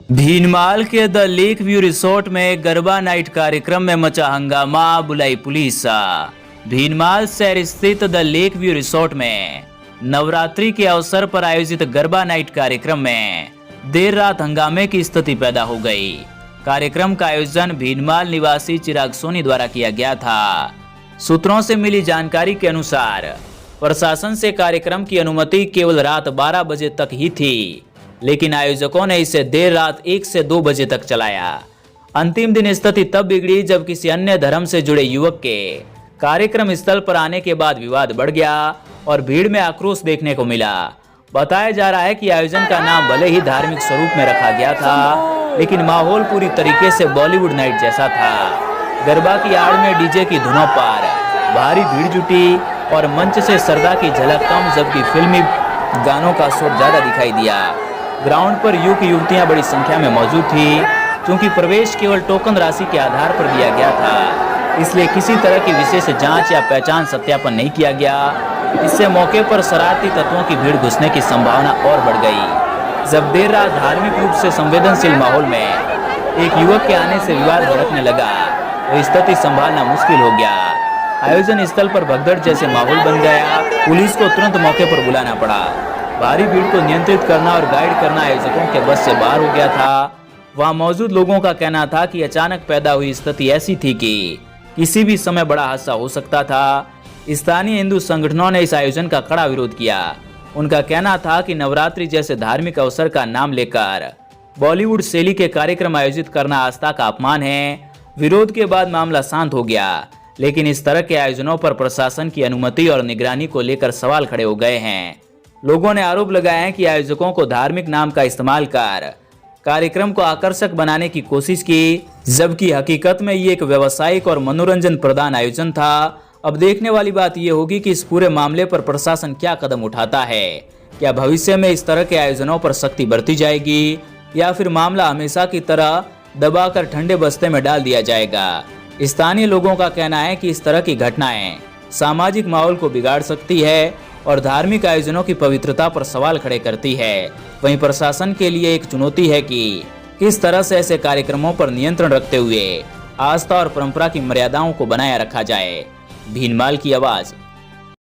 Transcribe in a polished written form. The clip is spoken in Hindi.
भीनमाल के द लेक व्यू रिसोर्ट में गरबा नाइट कार्यक्रम में मचा हंगामा, बुलाई पुलिस। भीनमाल शहर स्थित द लेक व्यू रिसोर्ट में नवरात्रि के अवसर पर आयोजित गरबा नाइट कार्यक्रम में देर रात हंगामे की स्थिति पैदा हो गई। कार्यक्रम का आयोजन भीनमाल निवासी चिराग सोनी द्वारा किया गया था। सूत्रों से मिली जानकारी के अनुसार प्रशासन से कार्यक्रम की अनुमति केवल रात 12 बजे तक ही थी, लेकिन आयोजकों ने इसे देर रात 1 से 2 बजे तक चलाया। अंतिम दिन स्थिति तब बिगड़ी जब किसी अन्य धर्म से जुड़े युवक के कार्यक्रम स्थल पर आने के बाद विवाद बढ़ गया और भीड़ में आक्रोश देखने को मिला। बताया जा रहा है कि आयोजन का नाम भले ही धार्मिक स्वरूप में रखा गया था, लेकिन माहौल पूरी तरीके से बॉलीवुड नाइट जैसा था। गरबा की आड़ में डीजे की धुनों पर भारी भीड़ जुटी और मंच से सरदा की झलक कम, जबकि फिल्मी गानों का शोर ज्यादा दिखाई दिया। ग्राउंड पर युवक युवतियां बड़ी संख्या में मौजूद थी। क्योंकि प्रवेश केवल टोकन राशि के आधार पर दिया गया था, इसलिए किसी तरह की विशेष जांच या पहचान सत्यापन नहीं किया गया। इससे मौके पर शरारती तत्वों की भीड़ घुसने की संभावना और बढ़ गई। जब देर रात धार्मिक रूप से संवेदनशील माहौल में एक युवक के आने से विवाद भड़कने लगा तो स्थिति संभालना मुश्किल हो गया। आयोजन स्थल पर भगदड़ जैसे माहौल बन गया। पुलिस को तुरंत मौके पर बुलाना पड़ा। भारी भीड़ को नियंत्रित करना और गाइड करना आयोजकों के बस से बाहर हो गया था। वहां मौजूद लोगों का कहना था कि अचानक पैदा हुई स्थिति ऐसी थी कि किसी भी समय बड़ा हादसा हो सकता था। स्थानीय हिंदू संगठनों ने इस आयोजन का कड़ा विरोध किया। उनका कहना था कि नवरात्रि जैसे धार्मिक अवसर का नाम लेकर बॉलीवुड शैली के कार्यक्रम आयोजित करना आस्था का अपमान है। विरोध के बाद मामला शांत हो गया, लेकिन इस तरह के आयोजनों पर प्रशासन की अनुमति और निगरानी को लेकर सवाल खड़े हो गए हैं। लोगों ने आरोप लगाया है कि आयोजकों को धार्मिक नाम का इस्तेमाल कर कार्यक्रम को आकर्षक बनाने की कोशिश की, जबकि हकीकत में ये एक व्यावसायिक और मनोरंजन प्रदान आयोजन था। अब देखने वाली बात यह होगी कि इस पूरे मामले पर प्रशासन क्या कदम उठाता है। क्या भविष्य में इस तरह के आयोजनों पर सख्ती बरती जाएगी या फिर मामला हमेशा की तरह दबाकर ठंडे बस्ते में डाल दिया जाएगा। स्थानीय लोगों का कहना है कि इस तरह की घटनाएं सामाजिक माहौल को बिगाड़ सकती है और धार्मिक आयोजनों की पवित्रता पर सवाल खड़े करती है। वहीं प्रशासन के लिए एक चुनौती है कि किस तरह से ऐसे कार्यक्रमों पर नियंत्रण रखते हुए आस्था और परंपरा की मर्यादाओं को बनाए रखा जाए। भीनमाल की आवाज।